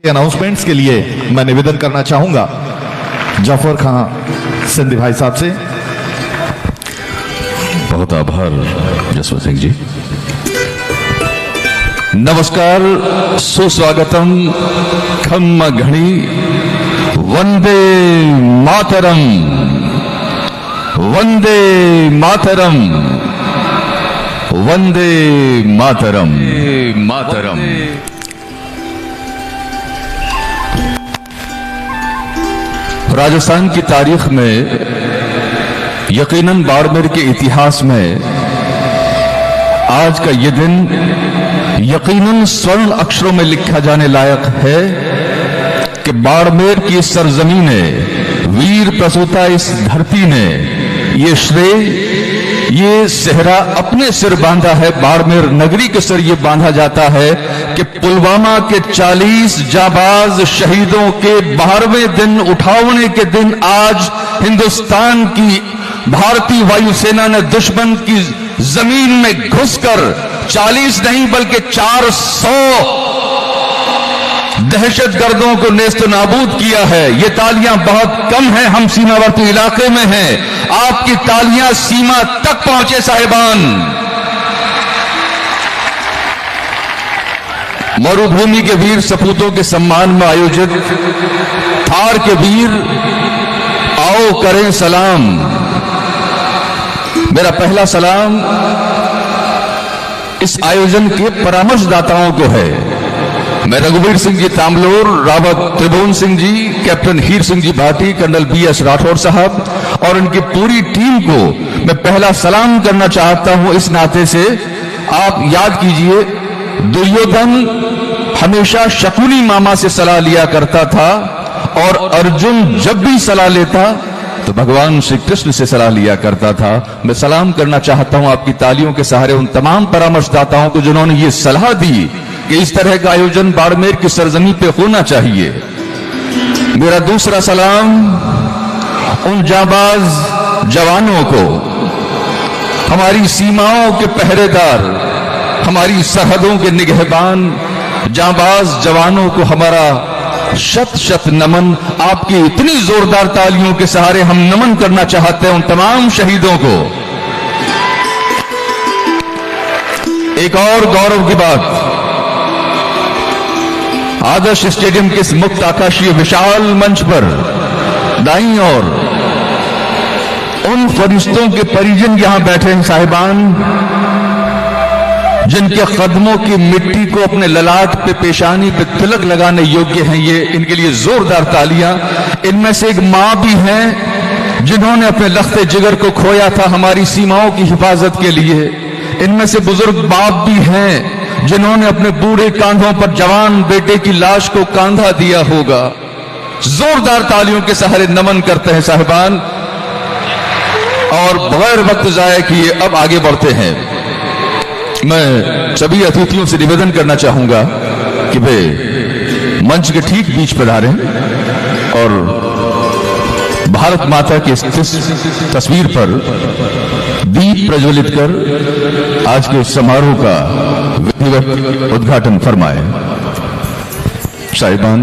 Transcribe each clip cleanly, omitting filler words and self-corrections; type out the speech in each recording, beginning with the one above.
Announcements के लिए मैं निवेदन करना चाहूंगा जाफर खान सिंधी भाई साहब से। बहुत आभार जसवंत सिंह जी। नमस्कार, सुस्वागतम, खम्मा घड़ी, वंदे मातरम, वंदे मातरम, वंदे मातरम, मातरम। राजस्थान की तारीख में, यकीनन बाड़मेर के इतिहास में आज का यह दिन यकीनन स्वर्ण अक्षरों में लिखा जाने लायक है कि बाड़मेर की सरजमी ने, वीर प्रसूता इस धरती ने ये श्रेय, ये सेहरा अपने सिर बांधा है। बाड़मेर नगरी के सिर ये बांधा जाता है कि पुलवामा के 40 जाबाज शहीदों के 12वें दिन, उठावने के दिन आज हिंदुस्तान की भारतीय वायुसेना ने दुश्मन की जमीन में घुसकर 40 नहीं बल्कि 400 दहशतगर्दों को नेस्त नाबूद किया है। ये तालियां बहुत कम हैं, हम सीमावर्ती इलाके में हैं। आपकी तालियां सीमा तक पहुंचे साहिबान। मरुभूमि के वीर सपूतों के सम्मान में आयोजित थार के वीर आओ करें सलाम। मेरा पहला सलाम इस आयोजन के परामर्शदाताओं को है। मैं रघुवीर सिंह जी तामलोर, रावत त्रिभुवन सिंह जी, कैप्टन हीर सिंह जी भाटी, कर्नल BS राठौर साहब और उनकी पूरी टीम को मैं पहला सलाम करना चाहता हूं। इस नाते से आप याद कीजिए, दुर्योधन हमेशा शकुनी मामा से सलाह लिया करता था और अर्जुन जब भी सलाह लेता तो भगवान श्री कृष्ण से सलाह लिया करता था। मैं सलाम करना चाहता हूं आपकी तालियों के सहारे उन तमाम परामर्शदाताओं को जिन्होंने ये सलाह दी कि इस तरह का आयोजन बाड़मेर की सरजमी पे होना चाहिए। मेरा दूसरा सलाम उन जाबाज जवानों को, हमारी सीमाओं के पहरेदार, हमारी सरहदों के निगहबान जाबाज जवानों को हमारा शत शत नमन। आपकी इतनी जोरदार तालियों के सहारे हम नमन करना चाहते हैं उन तमाम शहीदों को। एक और गौरव की बात, आदर्श स्टेडियम के इस मुक्त आकाशीय विशाल मंच पर दाईं ओर उन फरिश्तों के परिजन यहां बैठे हैं साहिबान, जिनके कदमों की मिट्टी को अपने ललाट पे, पेशानी पे तिलक लगाने योग्य हैं। ये इनके लिए जोरदार तालियां। इनमें से एक मां भी हैं जिन्होंने अपने लख्ते जिगर को खोया था हमारी सीमाओं की हिफाजत के लिए। इनमें से बुजुर्ग बाप भी हैं जिन्होंने अपने बूढ़े कांधों पर जवान बेटे की लाश को कांधा दिया होगा। जोरदार तालियों के सहारे नमन करते हैं साहिबान। और बगैर वक्त जाए किए अब आगे बढ़ते हैं। मैं सभी अतिथियों से निवेदन करना चाहूंगा कि वे मंच के ठीक बीच पर आ रहे हैं और भारत माता की तस्वीर पर दीप प्रज्वलित कर आज के समारोह का विधिवत उद्घाटन फरमाए। साहिबान,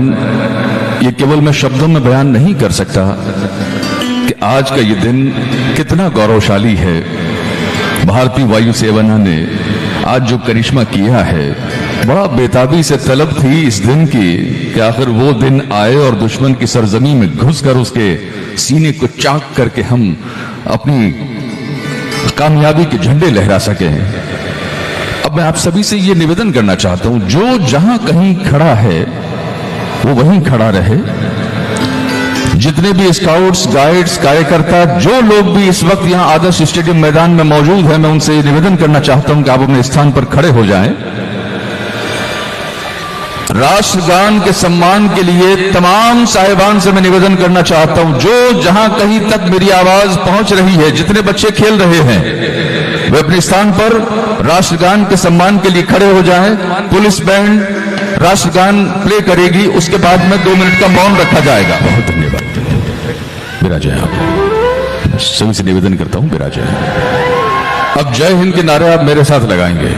ये केवल मैं शब्दों में बयान नहीं कर सकता कि आज का ये दिन कितना गौरवशाली है। भारतीय वायुसेना ने आज जो करिश्मा किया है, बड़ा बेताबी से तलब थी इस दिन की कि आखिर वो दिन आए और दुश्मन की सरजमी में घुसकर उसके सीने को चाक करके हम अपनी कामयाबी के झंडे लहरा सके। अब मैं आप सभी से ये निवेदन करना चाहता हूं, जो जहां कहीं खड़ा है वो वहीं खड़ा रहे। जितने भी स्काउट्स, गाइड्स, कार्यकर्ता, जो लोग भी इस वक्त यहां आदर्श स्टेडियम मैदान में मौजूद हैं, मैं उनसे निवेदन करना चाहता हूं कि आप अपने स्थान पर खड़े हो जाएं। राष्ट्रगान के सम्मान के लिए तमाम साहिबान से मैं निवेदन करना चाहता हूं, जो जहां कहीं तक मेरी आवाज पहुंच रही है, जितने बच्चे खेल रहे हैं वे अपने स्थान पर राष्ट्रगान के सम्मान के लिए खड़े हो जाएं। पुलिस बैंड राष्ट्रगान प्ले करेगी, उसके बाद में 2 मिनट का मौन रखा जाएगा। बहुत धन्यवाद। विराजय आप सभी से निवेदन करता हूं, विराजय। अब जय हिंद के नारे आप मेरे साथ लगाएंगे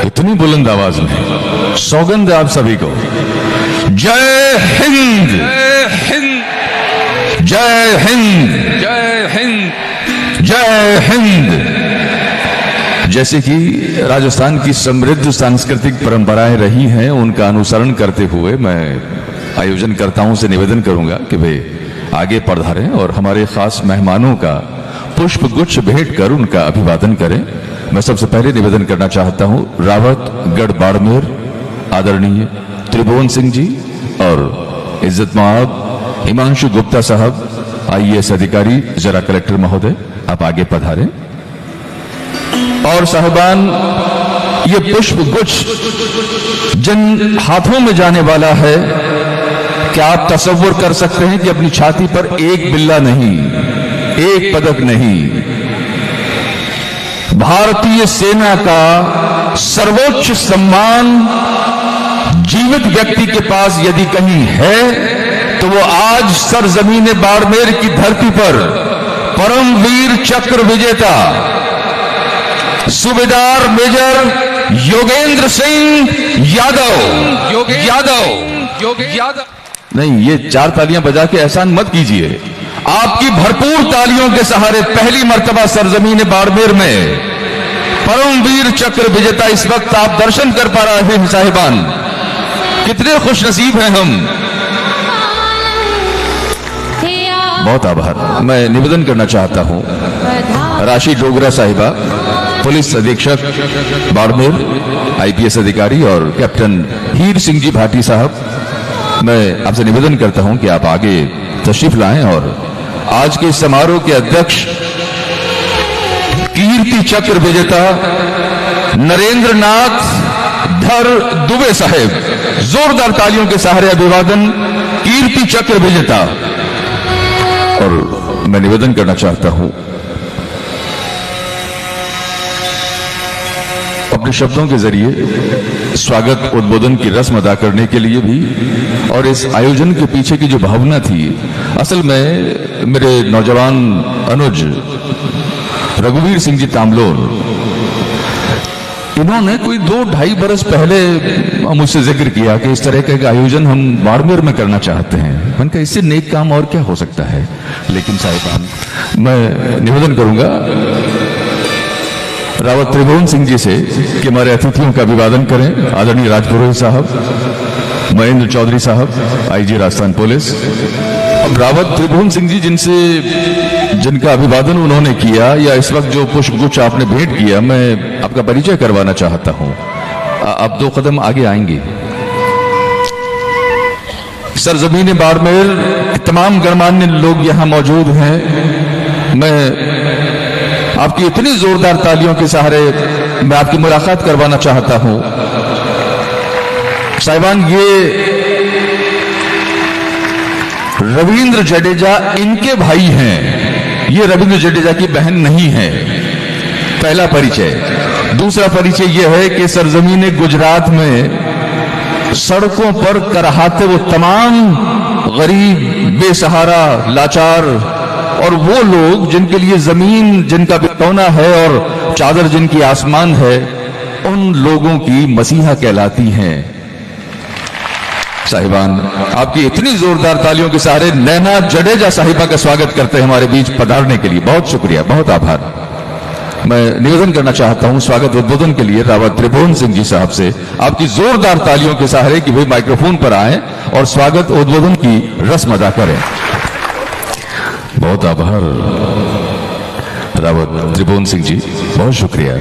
इतनी बुलंद आवाज में। सौगंध आप सभी को। जय हिंद, जय हिंद, जय हिंद, जय हिंद, जय हिंद। जैसे कि राजस्थान की समृद्ध सांस्कृतिक परंपराएं रही हैं, उनका अनुसरण करते हुए मैं आयोजनकर्ताओं से निवेदन करूंगा कि वे आगे पधारें और हमारे खास मेहमानों का पुष्प गुच्छ भेंट कर उनका अभिवादन करें। मैं सबसे पहले निवेदन करना चाहता हूं रावत गढ़ बाड़मेर आदरणीय त्रिभुवन सिंह जी और इज्जत माब हिमांशु गुप्ता साहब IAS अधिकारी, जरा कलेक्टर महोदय आप आगे पधारें। और साहिबान, ये पुष्प गुच्छ जिन हाथों में जाने वाला है, क्या आप तसव्वुर कर सकते हैं कि अपनी छाती पर एक बिल्ला नहीं, एक पदक नहीं, भारतीय सेना का सर्वोच्च सम्मान जीवित व्यक्ति के पास यदि कहीं है तो वो आज सरजमीन बाड़मेर की धरती पर परमवीर चक्र विजेता सूबेदार मेजर योगेंद्र सिंह यादव नहीं, ये 4 तालियां बजा के एहसान मत कीजिए। आपकी भरपूर तालियों के सहारे पहली मर्तबा सरजमीन बाड़मेर में परमवीर चक्र विजेता इस वक्त आप दर्शन कर पा रहे हैं। साहिबान, कितने खुशनसीब हैं हम। बहुत आभार। मैं निवेदन करना चाहता हूं राशि डोगरा साहिबा, पुलिस अधीक्षक बाड़मेर, IPS अधिकारी और कैप्टन हीर सिंह जी भाटी साहब, मैं आपसे निवेदन करता हूं कि आप आगे तशरीफ लाएं और आज के समारोह के अध्यक्ष कीर्ति चक्र विजेता नरेंद्र नाथ धर दुबे साहेब, जोरदार तालियों के सहारे अभिवादन कीर्ति चक्र विजेता। और मैं निवेदन करना चाहता हूं अपने शब्दों के जरिए स्वागत उद्बोधन की रस्म अदा करने के लिए भी, और इस आयोजन के पीछे की जो भावना थी, असल में मेरे नौजवान अनुज रघुवीर सिंह जी तांबलोर, इन्होंने कोई 2-2.5 बरस पहले मुझसे जिक्र किया कि इस तरह का एक आयोजन हम बाड़मेर में करना चाहते हैं। मैंने कहा इससे नेक काम और क्या हो सकता है। लेकिन साहिबान, मैं निवेदन करूंगा रावत त्रिभुवन सिंह जी से कि हमारे अतिथियों का अभिवादन करें। आदरणीय राजपुरोहित साहब, महेंद्र चौधरी साहब, IG राजस्थान पुलिस। अब रावत त्रिभुवन सिंह जी जिनका अभिवादन उन्होंने किया, या इस वक्त जो पुष्पगुच्छ आपने भेंट किया, मैं आपका परिचय करवाना चाहता हूं। आप 2 कदम आगे आएंगे। सरजमीन बाड़मेर तमाम गणमान्य लोग यहां मौजूद हैं। मैं आपकी इतनी जोरदार तालियों के सहारे मैं आपकी मुलाकात करवाना चाहता हूं। साहिबान, ये रविंद्र जडेजा इनके भाई हैं, ये रविंद्र जडेजा की बहन नहीं है। पहला परिचय। दूसरा परिचय यह है कि सरजमीन गुजरात में सड़कों पर करहाते वो तमाम गरीब, बेसहारा, लाचार और वो लोग जिनके लिए जमीन जिनका बिकौना है और चादर जिनकी आसमान है, उन लोगों की मसीहा कहलाती हैं। साहिबान, आपकी इतनी जोरदार तालियों के सहारे नैना जडेजा साहिबा का स्वागत करते हैं हमारे बीच पधारने के लिए। बहुत शुक्रिया, बहुत आभार। मैं निवेदन करना चाहता हूं स्वागत उद्बोधन के लिए रावत त्रिभुवन सिंह जी साहब से आपकी जोरदार तालियों के सहारे कि वे माइक्रोफोन पर आए और स्वागत उद्बोधन की रस्म अदा करें। बहुत आभार रावत त्रिभुवन सिंह जी, बहुत शुक्रिया।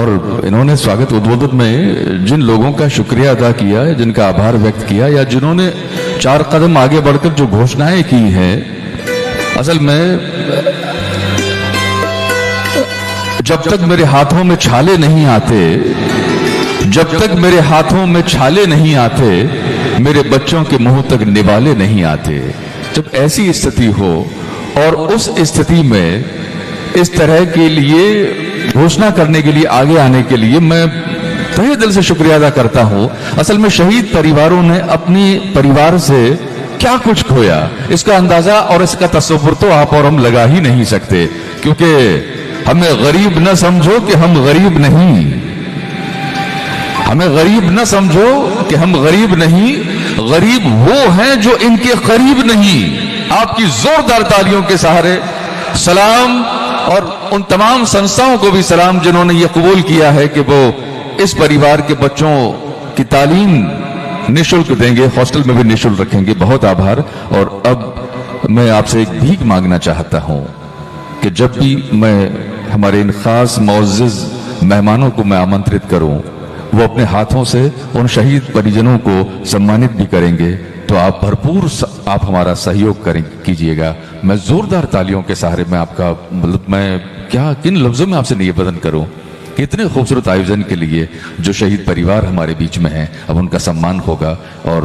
और इन्होंने स्वागत उद्बोधन में जिन लोगों का शुक्रिया अदा किया, जिनका आभार व्यक्त किया, या जिन्होंने 4 कदम आगे बढ़कर जो घोषणाएं की हैं, असल में जब तक मेरे हाथों में छाले नहीं आते, जब तक मेरे हाथों में छाले नहीं आते, मेरे बच्चों के मुंह तक निवाले नहीं आते। जब ऐसी स्थिति हो और उस स्थिति में इस तरह के लिए घोषणा करने के लिए आगे आने के लिए मैं तहे दिल से शुक्रिया अदा करता हूं। असल में शहीद परिवारों ने अपनी परिवार से क्या कुछ खोया, इसका अंदाजा और इसका तस्वुर तो आप और हम लगा ही नहीं सकते, क्योंकि हमें गरीब न समझो कि हम गरीब नहीं, हमें गरीब न समझो कि हम गरीब नहीं, गरीब वो हैं जो इनके करीब नहीं। आपकी जोरदार तालियों के सहारे सलाम, और उन तमाम संस्थाओं को भी सलाम जिन्होंने ये कबूल किया है कि वो इस परिवार के बच्चों की तालीम निःशुल्क देंगे, हॉस्टल में भी निःशुल्क रखेंगे। बहुत आभार। और अब मैं आपसे एक भीख मांगना चाहता हूं कि जब भी मैं हमारे इन खास मुअज़्ज़िज़ मेहमानों को मैं आमंत्रित करूं, वो अपने हाथों से उन शहीद परिजनों को सम्मानित भी करेंगे, तो आप भरपूर आप हमारा सहयोग कीजिएगा। मैं जोरदार तालियों के सहारे मैं आपका, मतलब मैं क्या किन लफ्जों में आपसे निवेदन करूं कि इतने खूबसूरत आयोजन के लिए जो शहीद परिवार हमारे बीच में हैं, अब उनका सम्मान होगा। और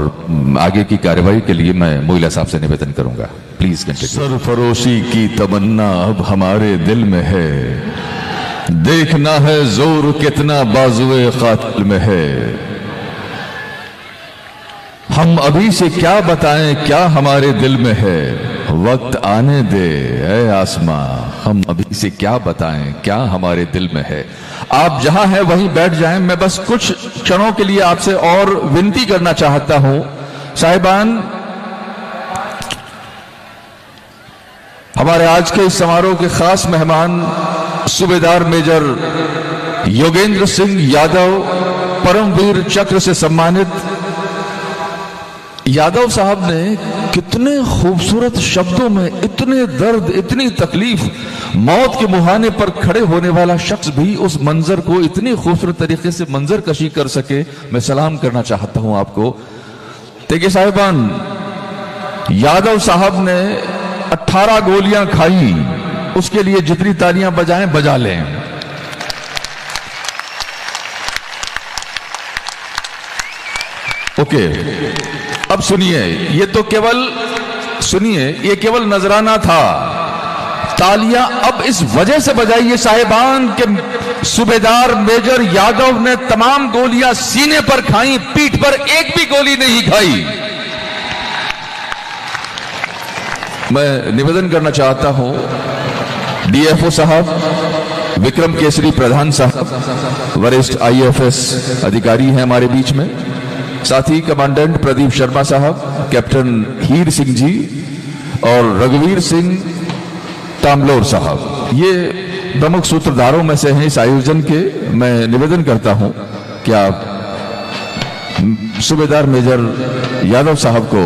आगे की कार्यवाही के लिए मैं मोइला साहब से निवेदन करूंगा। Please continue. सरफरोशी की तमन्ना अब हमारे दिल में है, देखना है जोर कितना बाजुए कातिल में है। हम अभी से क्या बताएं क्या हमारे दिल में है, वक्त आने दे ऐ आसमां। हम अभी से क्या बताएं क्या हमारे दिल में है। आप जहां हैं वहीं बैठ जाएं। मैं बस कुछ क्षणों के लिए आपसे और विनती करना चाहता हूं। साहिबान, हमारे आज के इस समारोह के खास मेहमान सूबेदार मेजर योगेंद्र सिंह यादव, परमवीर चक्र से सम्मानित। यादव साहब ने कितने खूबसूरत शब्दों में इतने दर्द, इतनी तकलीफ, मौत के मुहाने पर खड़े होने वाला शख्स भी उस मंजर को इतनी खूबसूरत तरीके से मंजर कशी कर सके। मैं सलाम करना चाहता हूं आपको। देखिए साहिबान, यादव साहब ने 18 गोलियां खाई, उसके लिए जितनी तालियां बजाएं बजा लें। ओके, अब सुनिए, ये तो केवल सुनिए, ये केवल नजराना था। तालियां अब इस वजह से बजाइए साहिबान के सूबेदार मेजर यादव ने तमाम गोलियां सीने पर खाई, पीठ पर एक भी गोली नहीं खाई। मैं निवेदन करना चाहता हूं, डीएफओ साहब, विक्रम केसरी प्रधान साहब, वरिष्ठ आईएफएस अधिकारी हैं हमारे बीच में, साथ ही कमांडेंट प्रदीप शर्मा साहब, कैप्टन हीर सिंह जी और रघुवीर सिंह तांबलोर साहब, ये प्रमुख सूत्रधारों में से हैं इस आयोजन के। मैं निवेदन करता हूं कि आप सूबेदार मेजर यादव साहब को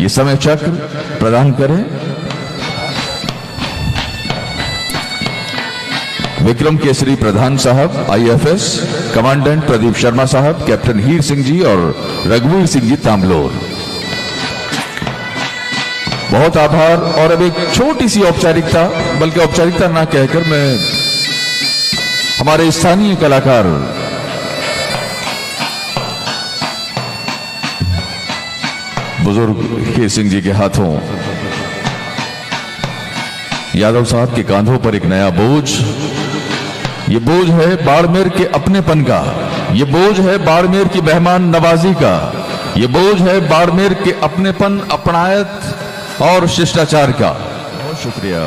ये समय चक्र प्रदान करें। विक्रम केसरी प्रधान साहब आईएफएस, कमांडेंट प्रदीप शर्मा साहब, कैप्टन हीर सिंह जी और रघुवीर सिंह जी तांबलोर, बहुत आभार। और अब एक छोटी सी औपचारिकता, बल्कि औपचारिकता ना कहकर मैं हमारे स्थानीय कलाकार बुजुर्ग हीर सिंह जी के हाथों यादव साहब के कांधों पर एक नया बोझ, ये बोझ है बाड़मेर के अपनेपन का, ये बोझ है बाड़मेर की मेहमान नवाजी का, ये बोझ है बाड़मेर के अपनेपन, अपनायत और शिष्टाचार का। बहुत शुक्रिया।